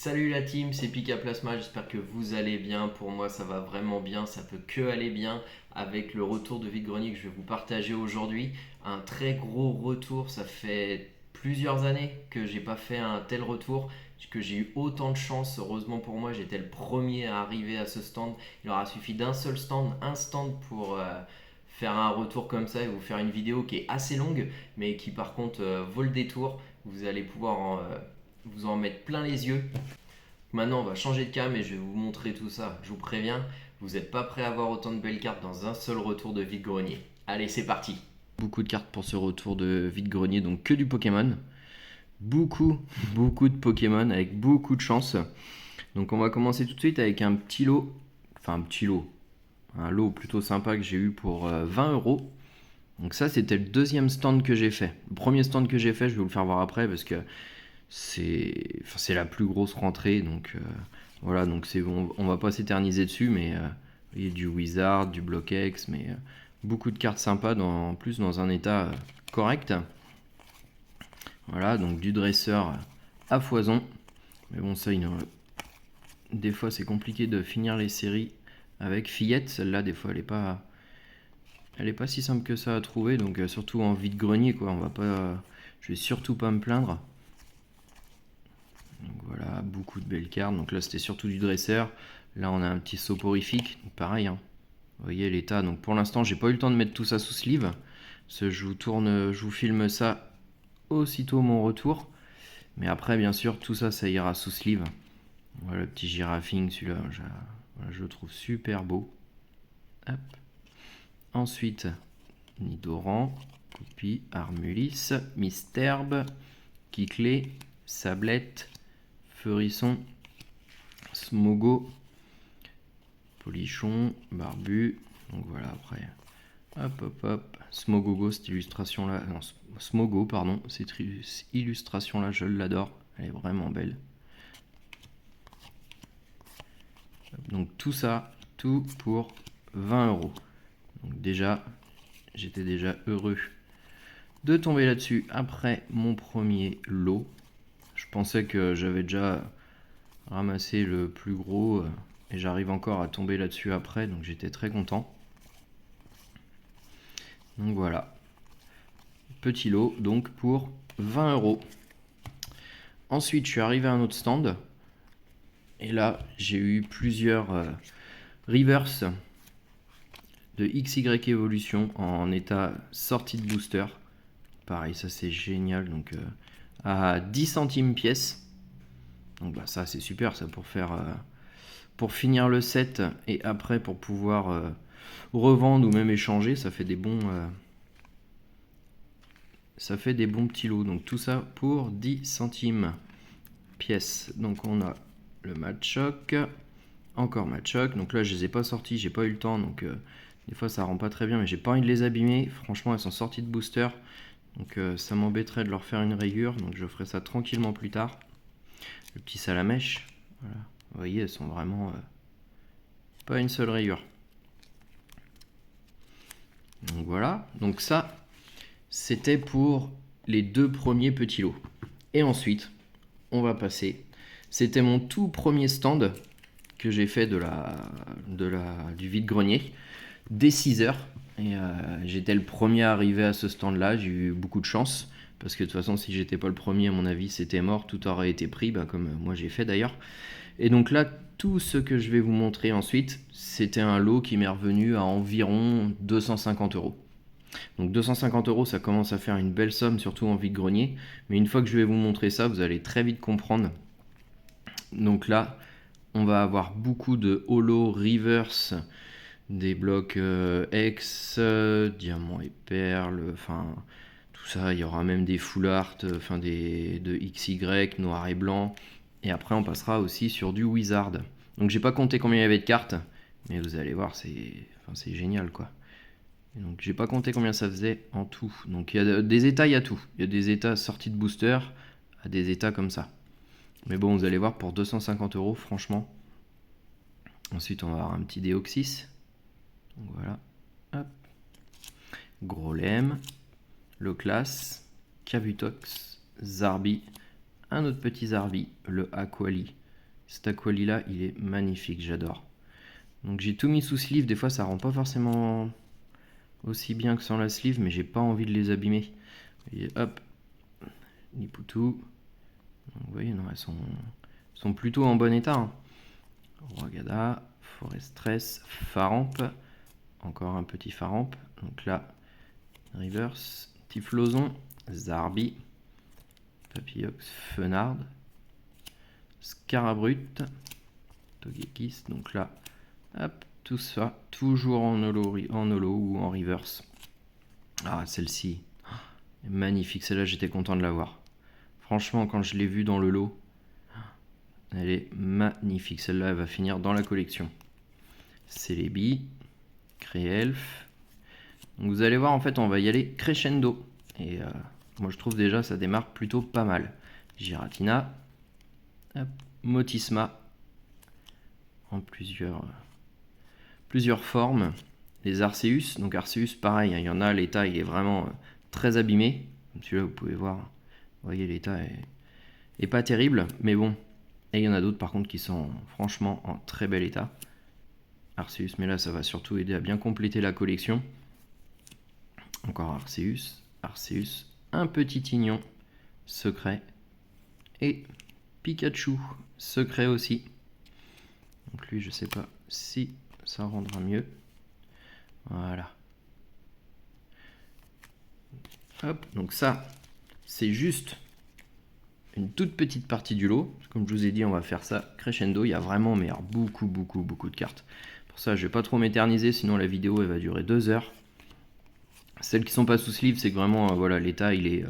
Salut la team, c'est Pika Plasma, j'espère que vous allez bien. Pour moi ça va vraiment bien, ça peut que aller bien avec le retour de vide-grenier que je vais vous partager aujourd'hui. Un très gros retour, ça fait plusieurs années que j'ai pas fait un tel retour, que j'ai eu autant de chance. Heureusement pour moi, j'étais le premier à arriver à ce stand. Il aura suffi d'un seul stand, un stand pour faire un retour comme ça et vous faire une vidéo qui est assez longue, mais qui par contre vaut le détour. Vous allez pouvoir vous en mettre plein les yeux. Maintenant, on va changer de cam et je vais vous montrer tout ça. Je vous préviens, vous n'êtes pas prêt à avoir autant de belles cartes dans un seul retour de vide-grenier. Allez, c'est parti. Beaucoup de cartes pour ce retour de vide-grenier, donc que du Pokémon. Beaucoup, beaucoup de Pokémon avec beaucoup de chance. Donc on va commencer tout de suite avec un petit lot, enfin un petit lot, un lot plutôt sympa que j'ai eu pour 20 euros. Donc ça, c'était le deuxième stand que j'ai fait. Le premier stand que j'ai fait, je vais vous le faire voir après parce que c'est la plus grosse rentrée, donc voilà, donc on va pas s'éterniser dessus, mais il y a du Wizard, du Block-X, mais beaucoup de cartes sympas, en plus dans un état correct. Voilà, donc du dresseur à foison, mais bon ça, des fois c'est compliqué de finir les séries avec Fillette. Celle-là des fois elle est pas si simple que ça à trouver, donc surtout en vide-grenier quoi, je vais surtout pas me plaindre. Donc voilà, beaucoup de belles cartes. Donc là, c'était surtout du dresseur. Là, on a un petit soporifique. Donc pareil, hein. Vous voyez l'état. Donc pour l'instant, j'ai pas eu le temps de mettre tout ça sous sleeve. Je vous filme ça aussitôt mon retour. Mais après, bien sûr, tout ça, ça ira sous sleeve. Voilà le petit girafing, celui-là, je le trouve super beau. Hop. Ensuite, Nidoran, Copie, Armulis, Misterbe, Kiclé, Sablette, Feurisson, Smogo, Polichon, Barbu. Donc voilà, après, hop hop hop. Smogogo, cette illustration là, non, Smogo, pardon, cette illustration là, je l'adore, elle est vraiment belle. Donc tout ça, tout pour 20 euros. Donc déjà, j'étais déjà heureux de tomber là-dessus après mon premier lot. Je pensais que j'avais déjà ramassé le plus gros et j'arrive encore à tomber là-dessus après, donc j'étais très content. Donc voilà, petit lot donc pour 20 euros. Ensuite, je suis arrivé à un autre stand et là, j'ai eu plusieurs reverse de XY Evolution en état sortie de booster. Pareil, ça c'est génial, donc à 10 centimes pièce. Donc bah, ça c'est super, ça pour finir le set et après pour pouvoir revendre ou même échanger, ça fait des bons petits lots. Donc tout ça pour 10 centimes pièce. Donc on a le Machoc, encore Machoc. Donc là je les ai pas sortis, j'ai pas eu le temps, donc des fois ça rend pas très bien, mais j'ai pas envie de les abîmer. Franchement elles sont sorties de booster, donc ça m'embêterait de leur faire une rayure, donc je ferai ça tranquillement plus tard. Le petit salamèche, voilà. Vous voyez, elles sont vraiment pas une seule rayure. Donc voilà, donc ça c'était pour les deux premiers petits lots. Et ensuite, on va passer. C'était mon tout premier stand que j'ai fait du vide-grenier dès 6 heures. Et j'étais le premier à arriver à ce stand-là. J'ai eu beaucoup de chance. Parce que de toute façon, si j'étais pas le premier, à mon avis, c'était mort. Tout aurait été pris, comme moi j'ai fait d'ailleurs. Et donc là, tout ce que je vais vous montrer ensuite, c'était un lot qui m'est revenu à environ 250 euros. Donc 250 euros, ça commence à faire une belle somme, surtout en vide-grenier. Mais une fois que je vais vous montrer ça, vous allez très vite comprendre. Donc là, on va avoir beaucoup de holo reverse, des blocs X, diamant et perles, enfin tout ça. Il y aura même des full art, enfin de XY, noir et blanc. Et après, on passera aussi sur du Wizard. Donc j'ai pas compté combien il y avait de cartes, mais vous allez voir, c'est génial quoi. Et donc j'ai pas compté combien ça faisait en tout. Donc il y a des états, il y a tout. Il y a des états sortis de booster à des états comme ça. Mais bon, vous allez voir, pour 250 euros, franchement. Ensuite, on va avoir un petit Deoxys. Donc voilà. Hop. Grolem, Loclas, Kabutox, Zarbi, un autre petit Zarbi, le Aquali. Cet aqualila, il est magnifique, j'adore. Donc j'ai tout mis sous sleeve, des fois ça rend pas forcément aussi bien que sans la sleeve, mais j'ai pas envie de les abîmer. Et hop, Nipoutou. Vous voyez, non, elles sont plutôt en bon état. Hein. Rwagada, Forestress, Faramp, encore un petit Faramp. Donc là, Reverse, Typhlosion, Zarbi, Papillox, Fenard, Scarabrut, Togekiss. Donc là, hop, tout ça, toujours en holo ou en reverse. Ah, celle-ci, magnifique. Celle-là, j'étais content de l'avoir. Franchement, quand je l'ai vue dans le lot, elle est magnifique. Celle-là, elle va finir dans la collection. Celebi, Créelf. Donc vous allez voir, en fait, on va y aller crescendo. Et moi, je trouve déjà, ça démarre plutôt pas mal. Giratina, hop, Motisma, en plusieurs formes. Les Arceus, donc Arceus, pareil, hein, il y en a, l'état, il est vraiment très abîmé. Celui-là, vous pouvez voir, vous voyez, l'état est pas terrible, mais bon. Et il y en a d'autres, par contre, qui sont franchement en très bel état. Arceus, mais là, ça va surtout aider à bien compléter la collection. Encore Arceus, un petit Tignon, secret. Et Pikachu, secret aussi. Donc lui, je sais pas si ça rendra mieux. Voilà. Hop, donc ça, c'est juste une toute petite partie du lot. Comme je vous ai dit, on va faire ça crescendo. Il y a vraiment beaucoup de cartes. Pour ça, je vais pas trop m'éterniser, sinon la vidéo elle va durer 2 heures. Celles qui sont pas sous sleeve, c'est que vraiment, voilà, l'état il est...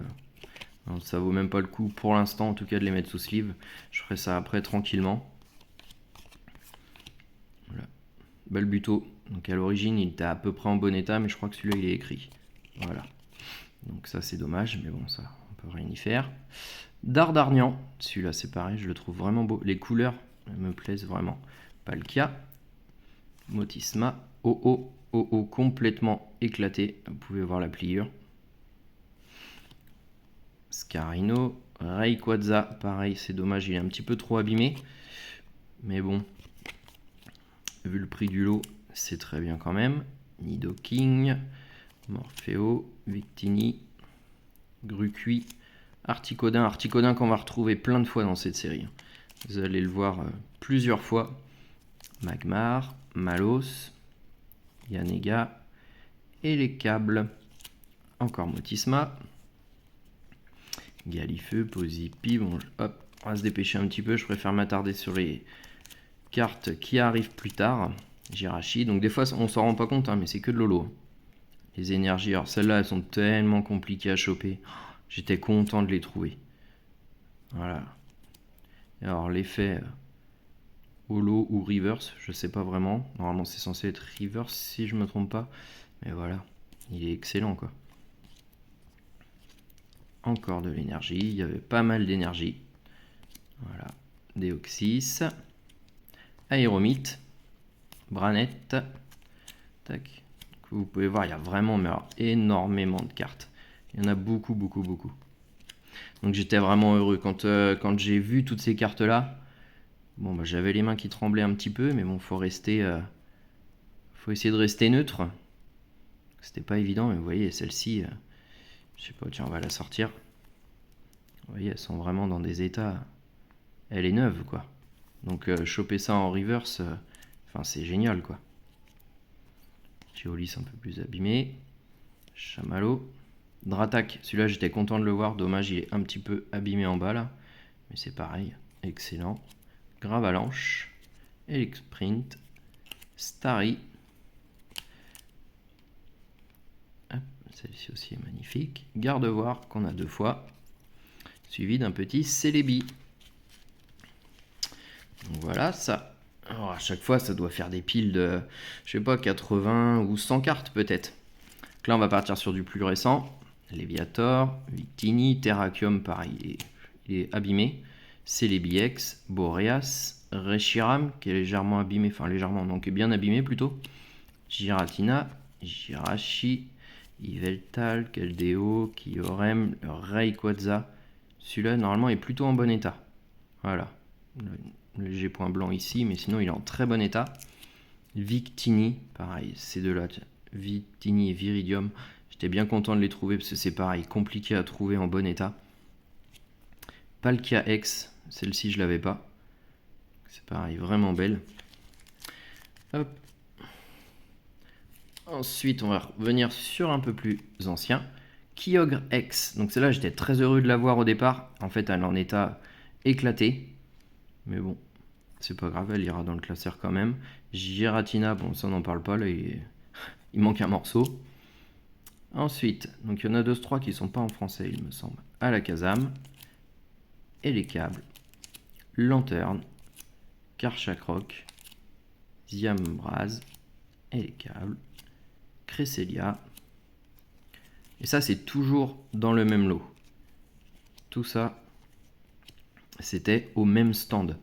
ça vaut même pas le coup pour l'instant, en tout cas, de les mettre sous sleeve. Je ferai ça après tranquillement. Voilà. Balbuto, donc à l'origine il était à peu près en bon état, mais je crois que celui-là il est écrit. Voilà. Donc ça c'est dommage, mais bon, ça on peut rien y faire. Dardarnian, celui-là c'est pareil, je le trouve vraiment beau. Les couleurs me plaisent vraiment. Palkia, Motisma, Oh, complètement éclaté. Vous pouvez voir la pliure. Scarino, Rayquaza, pareil, c'est dommage, il est un petit peu trop abîmé. Mais bon, vu le prix du lot, c'est très bien quand même. Nidoking, Morpheo, Victini, Grucuit, Articodin. Articodin qu'on va retrouver plein de fois dans cette série. Vous allez le voir plusieurs fois. Magmar, Malos, Yanega et les câbles. Encore Motisma. Galifeu, Posipi. Bon, hop, on va se dépêcher un petit peu. Je préfère m'attarder sur les cartes qui arrivent plus tard. Jirachi. Donc des fois, on s'en rend pas compte, hein, mais c'est que de l'holo. Les énergies, alors celles-là, elles sont tellement compliquées à choper. J'étais content de les trouver. Voilà. Alors l'effet holo ou reverse, je sais pas vraiment. Normalement, c'est censé être reverse si je me trompe pas. Mais voilà, il est excellent quoi. Encore de l'énergie, il y avait pas mal d'énergie. Voilà, Deoxys, Aéromite, Branette. Tac. Vous pouvez voir, il y a vraiment énormément de cartes. Il y en a beaucoup. Donc j'étais vraiment heureux quand j'ai vu toutes ces cartes là. Bon, bah, j'avais les mains qui tremblaient un petit peu, mais bon, faut essayer de rester neutre. C'était pas évident, mais vous voyez, celle-ci, je sais pas, tiens, on va la sortir. Vous voyez, elles sont vraiment dans des états. Elle est neuve, quoi. Donc choper ça en reverse, enfin c'est génial, quoi. Geolis un peu plus abîmé. Chamallow. Dratak, celui-là j'étais content de le voir, dommage il est un petit peu abîmé en bas là, mais c'est pareil, excellent. Gravalanche, Elixprint, Starry, celle-ci aussi est magnifique. Gardevoir qu'on a 2 fois, suivi d'un petit Celebi. Donc voilà ça. Alors à chaque fois ça doit faire des piles de, je sais pas, 80 ou 100 cartes peut-être. Donc là on va partir sur du plus récent. Léviator, Victini, Terrakium, pareil, il est abîmé. Celebi X, Boreas, Reshiram, qui est légèrement abîmé, enfin légèrement, donc bien abîmé plutôt. Giratina, Jirachi, Yveltal, Keldeo, Kyurem, Rayquaza. Celui-là, normalement, est plutôt en bon état. Voilà. Le léger point blanc ici, mais sinon il est en très bon état. Victini, pareil, ces deux-là, Victini et Viridium. J'étais bien content de les trouver parce que c'est pareil, compliqué à trouver en bon état. Palkia X, celle-ci je l'avais pas. C'est pareil, vraiment belle. Hop. Ensuite, on va revenir sur un peu plus ancien. Kyogre X. Donc celle-là, j'étais très heureux de l'avoir au départ. En fait, elle est en état éclaté. Mais bon, c'est pas grave, elle ira dans le classeur quand même. Giratina, bon, ça on n'en parle pas, là, il manque un morceau. Ensuite, donc il y en a 2-3 qui sont pas en français, il me semble. Alakazam, Elekable, Lanterne, Karchakroc, Ziambraz, Elekable, Cresselia. Et ça, c'est toujours dans le même lot. Tout ça, c'était au même stand.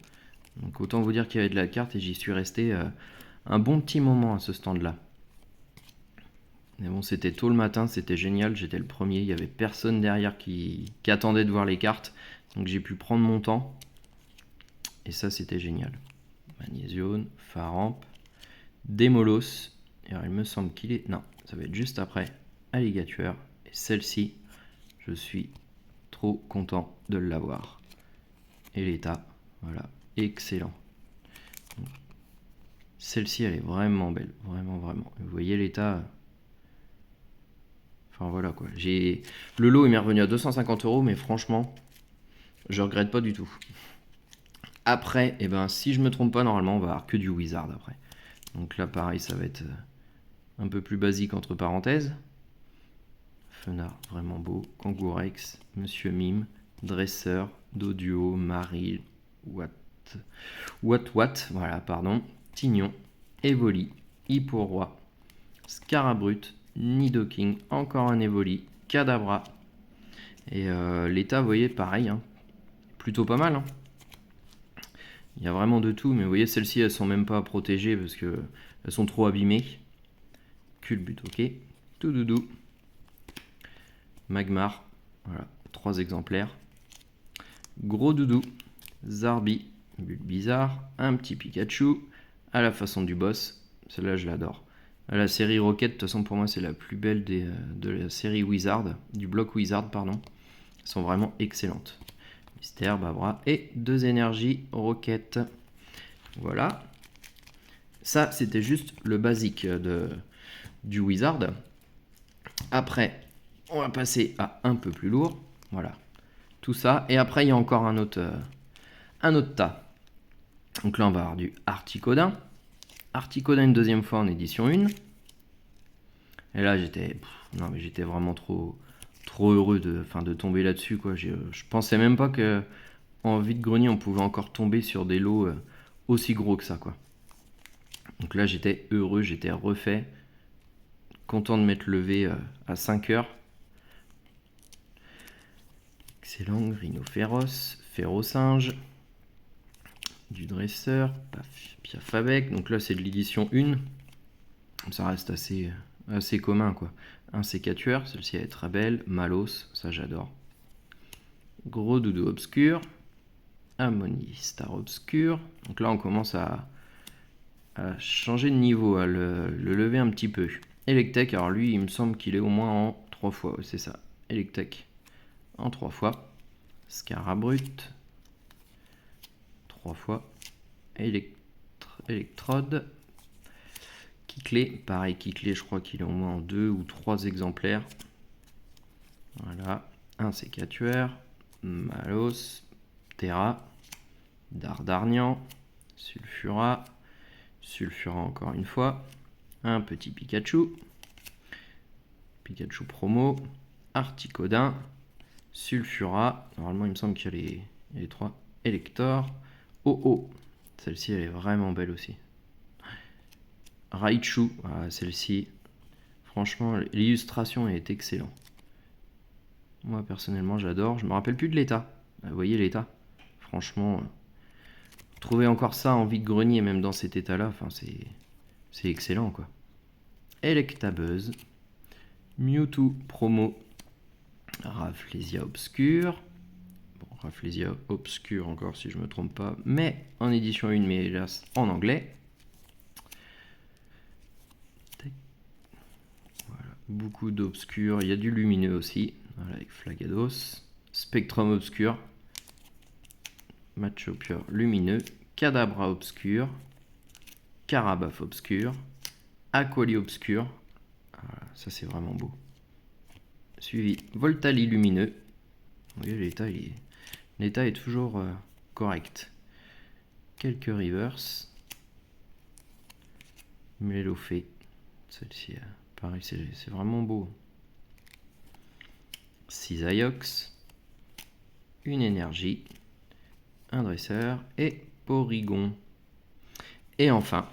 Donc autant vous dire qu'il y avait de la carte et j'y suis resté un bon petit moment à ce stand-là. Mais bon, c'était tôt le matin, c'était génial, j'étais le premier, il n'y avait personne derrière qui attendait de voir les cartes. Donc j'ai pu prendre mon temps. Et ça, c'était génial. Magnésione, Faramp, Démolos. Et alors, il me semble qu'il est... Non, ça va être juste après Alligator. Et celle-ci, je suis trop content de l'avoir. Et l'état, voilà, excellent. Celle-ci, elle est vraiment belle, vraiment, vraiment. Vous voyez l'état... Enfin voilà quoi. Le lot il m'est revenu à 250 €, mais franchement, je regrette pas du tout. Après, eh ben, si je me trompe pas, normalement, on va avoir que du Wizard après. Donc là, pareil, ça va être un peu plus basique entre parenthèses. Fenard, vraiment beau. Kangourex, Monsieur Mime, Dresseur, Doduo, Marie, Watt, voilà, pardon. Tignon, Evoli, Hipporoi, Scarabrut, Nidoking, encore un Evoli, Kadabra. Et l'état, vous voyez, pareil, hein, plutôt pas mal. Hein. Il y a vraiment de tout, mais vous voyez, celles-ci, elles sont même pas protégées parce que elles sont trop abîmées. Culbut, ok. Toudoudou. Magmar, voilà, 3 exemplaires. Gros Doudou, Zarbi, Bulbizarre, un petit Pikachu, à la façon du boss. Celle-là, je l'adore. La série Rocket, de toute façon, pour moi, c'est la plus belle de la série Wizard, du bloc Wizard, pardon. Elles sont vraiment excellentes. Mystère, Babra et 2 énergies Rocket. Voilà. Ça, c'était juste le basique du Wizard. Après, on va passer à un peu plus lourd. Voilà. Tout ça. Et après, il y a encore un autre tas. Donc là, on va avoir du Articodin. Articodin une deuxième fois en édition 1. Et là, j'étais vraiment trop heureux de tomber là-dessus, quoi. Je pensais même pas que en vide-grenier, on pouvait encore tomber sur des lots aussi gros que ça, quoi. Donc là, j'étais heureux, j'étais refait. Content de m'être levé à 5 heures. Excellent, Rhinophéros, Férocinge, du Dresseur, Piafabec. Donc là, c'est de l'édition 1. Ça reste assez commun, quoi. Un sécateur, celle-ci elle est très belle. Malos, ça j'adore. Gros Doudou Obscur. Ammonie Star Obscur. Donc là, on commence à changer de niveau, à le lever un petit peu. Electek, alors lui, il me semble qu'il est au moins en 3 fois. C'est ça. Electek en 3 fois. Scarabrut. 3 fois. Electrode. Kiclé. Pareil, Kiclé, je crois qu'il est au moins en 2 ou 3 exemplaires. Voilà. Un sécateur. Malos. Terra. Dardarnian. Sulfura. Sulfura encore une fois. Un petit Pikachu. Pikachu promo. Articodin. Sulfura. Normalement, il me semble qu'il y a les 3. Elector. Oh. Celle-ci, elle est vraiment belle aussi. Raichu. Voilà, celle-ci. Franchement, l'illustration est excellente. Moi, personnellement, j'adore. Je me rappelle plus de l'état. Vous voyez l'état. Franchement, trouver encore ça en vide-grenier, même dans cet état-là, enfin, c'est excellent, quoi. Electabuzz. Mewtwo promo. Rafflesia Obscur. Bon, Rafflesia Obscure encore si je me trompe pas, mais en édition 1, mais hélas en anglais. Voilà, beaucoup d'obscurs, il y a du lumineux aussi, voilà, avec Flagados, Spectrum Obscur, Machopure lumineux, Kadabra Obscur, Karabaf Obscur, Aquali Obscur, voilà, ça c'est vraiment beau. Suivi Voltali lumineux, vous voyez l'état est toujours correct. Quelques reverse, Mélofée, celle-ci pareil c'est vraiment beau. Cisaiox, une énergie, un dresseur et Porygon. Et enfin,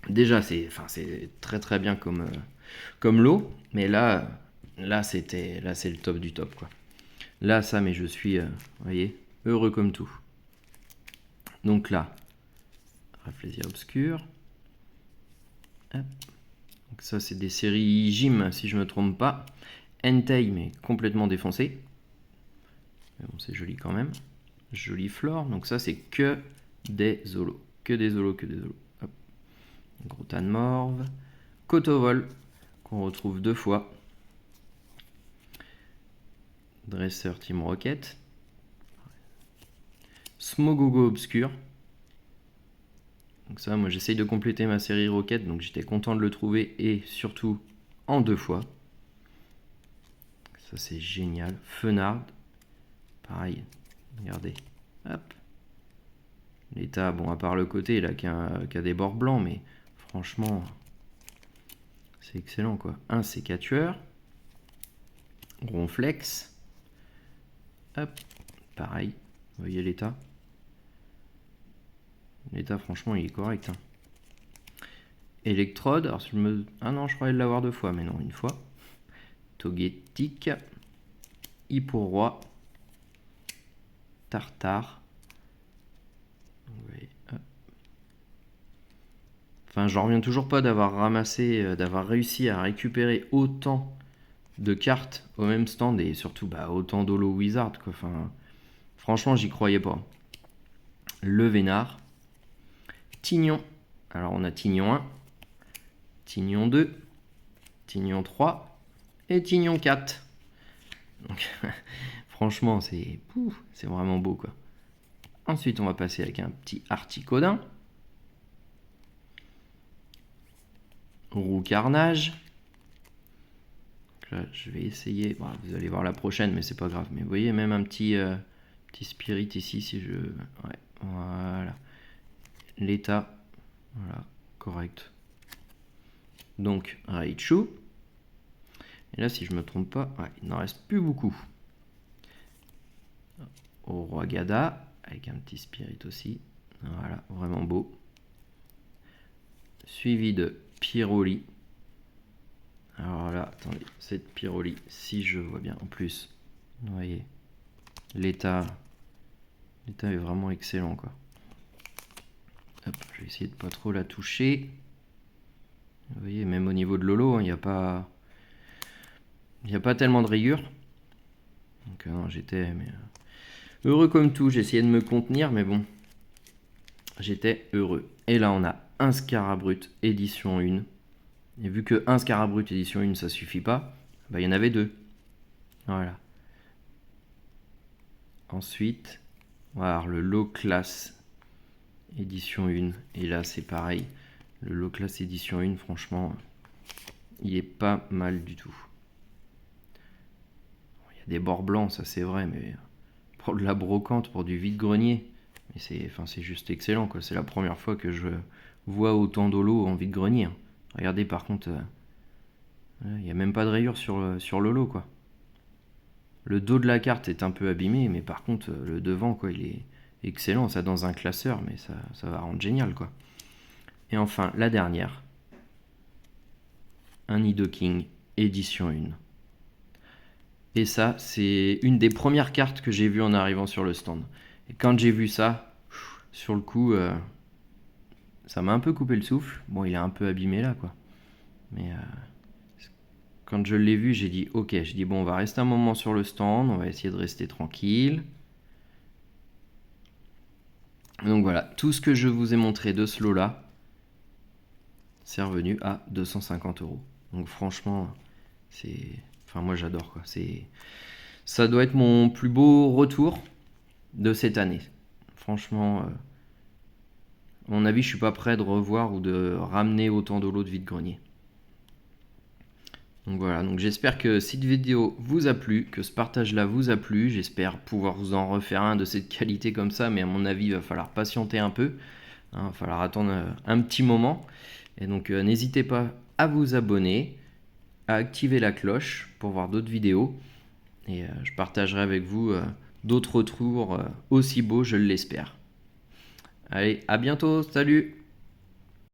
déjà c'est très très bien comme lot, mais là c'est le top du top quoi. Là ça, mais je suis vous voyez, heureux comme tout. Donc là, Rafflesia Obscure. Hop. Donc ça c'est des séries Gym si je me trompe pas. Entei mais complètement défoncé. Mais bon, c'est joli quand même. Joli flore. Donc ça c'est que des zolos. Que des zolos. Hop. Grotan Morve. Cotovol qu'on retrouve 2 fois. Dresseur Team Rocket. Smogogo Obscur. Donc ça, moi j'essaye de compléter ma série Rocket, donc j'étais content de le trouver et surtout en 2 fois. Ça c'est génial. Fenard. Pareil. Regardez. Hop. L'état, bon, à part le côté là qui a des bords blancs, mais franchement, c'est excellent quoi. Un sécateur. Ronflex. Hop. Pareil. Vous voyez l'état. L'état, franchement, il est correct. Hein. Électrode. Alors, ah non, je croyais l'avoir 2 fois, mais non, 1 fois. Togetic. Hipporoi. Tartare. Oui. Enfin, j'en reviens toujours pas d'avoir réussi à récupérer autant de cartes au même stand et surtout autant d'Holo Wizard. Quoi. Enfin, franchement, j'y croyais pas. Le Vénard. Tignon. Alors, on a Tignon 1, Tignon 2, Tignon 3 et Tignon 4. Donc, franchement, c'est vraiment beau, quoi. Ensuite, on va passer avec un petit Articodin. Roux Carnage. Là, je vais essayer. Bon, vous allez voir la prochaine, mais c'est pas grave. Mais vous voyez, même un petit Spirit ici, si je... Ouais, voilà. L'état, voilà, correct. Donc, Raichu. Et là, si je me trompe pas, ouais, il n'en reste plus beaucoup. Au Roi Gada, avec un petit Spirit aussi. Voilà, vraiment beau. Suivi de Pyroli. Alors là, attendez, cette Pyroli, si je vois bien, en plus, vous voyez, l'état est vraiment excellent, quoi. Hop, je vais essayer de pas trop la toucher. Vous voyez, même au niveau de Lolo, il n'y a pas tellement de rayures. Donc non, j'étais heureux comme tout. J'ai essayé de me contenir, mais bon, j'étais heureux. Et là, on a un Scarabrut édition 1. Et vu que un Scarabrut édition 1, ça suffit pas, il y en avait 2. Voilà. Ensuite, on va avoir le Low Class édition 1. Et là, c'est pareil. Le Low Class édition 1, franchement, il est pas mal du tout. Il y a des bords blancs, ça c'est vrai, mais pour de la brocante, pour du vide-grenier, mais c'est juste excellent, quoi. C'est la première fois que je vois autant d'holo en vide-grenier. Regardez, par contre, il n'y a même pas de rayures sur le lot, quoi. Le dos de la carte est un peu abîmé, mais par contre, le devant, quoi, il est excellent. Ça, dans un classeur, mais ça va rendre génial, quoi. Et enfin, la dernière. Un Nidoking édition 1. Et ça, c'est une des premières cartes que j'ai vues en arrivant sur le stand. Et quand j'ai vu ça, sur le coup, ça m'a un peu coupé le souffle. Bon, il est un peu abîmé là, quoi. Mais quand je l'ai vu, j'ai dit ok. J'ai dit bon, on va rester un moment sur le stand, on va essayer de rester tranquille. Donc voilà, tout ce que je vous ai montré de ce lot-là, c'est revenu à 250 euros. Donc franchement, c'est... Enfin moi j'adore quoi. Ça doit être mon plus beau retour de cette année. Franchement, à mon avis, je suis pas prêt de revoir ou de ramener autant de lots de vide-grenier. Donc voilà, donc j'espère que cette vidéo vous a plu, que ce partage-là vous a plu. J'espère pouvoir vous en refaire un de cette qualité comme ça, mais à mon avis, il va falloir patienter un peu. Il va falloir attendre un petit moment. Et donc n'hésitez pas à vous abonner, à activer la cloche pour voir d'autres vidéos. Et je partagerai avec vous d'autres retours aussi beaux, je l'espère. Allez, à bientôt, salut!